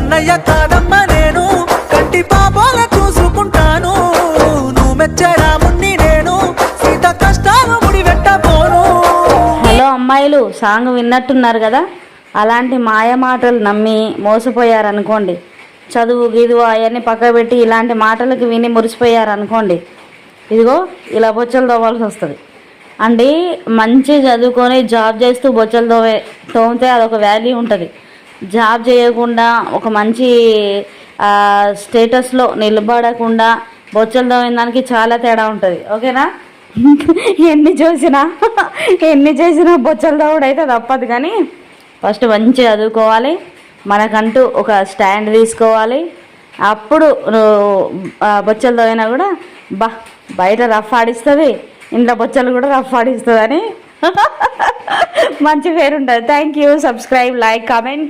కన్నయ్య కాదమ్మ నేను కంటి పాపాల చూసుకుంటాను నువ్వు మెచ్చే రాముణ్ణి నేను సీత కష్టాలు ముడి పెట్టబోను. హలో అమ్మాయిలు, సాంగ్ విన్నట్టున్నారు కదా. అలాంటి మాయ మాటలు నమ్మి మోసపోయారనుకోండి, చదువు గిదువు అవన్నీ పక్క పెట్టి ఇలాంటి మాటలకు విని మురిసిపోయారనుకోండి, ఇదిగో ఇలా బొచ్చలు తోవాల్సి వస్తుంది అండి. మంచి చదువుకొని జాబ్ చేస్తూ బొచ్చలు తోమితే అదొక వాల్యూ ఉంటుంది. జాబ్ చేయకుండా ఒక మంచి స్టేటస్లో నిలబడకుండా బొచ్చలు తోమిన దానికి చాలా తేడా ఉంటుంది. ఓకేనా? ఎన్ని చేసినా బొచ్చలు తోముడు అయితే తప్పదు. కానీ ఫస్ట్ మంచి చదువుకోవాలి, మనకంటూ ఒక స్టాండ్ తీసుకోవాలి. అప్పుడు బొచ్చలు తోమినా కూడా బయట రఫ్ ఆడిస్తుంది, ఇంట్లో బొచ్చలు కూడా రఫ్ ఆడిస్తుంది అని మంచి పేరు ఉంటుంది. Thank you. Subscribe, like, comment.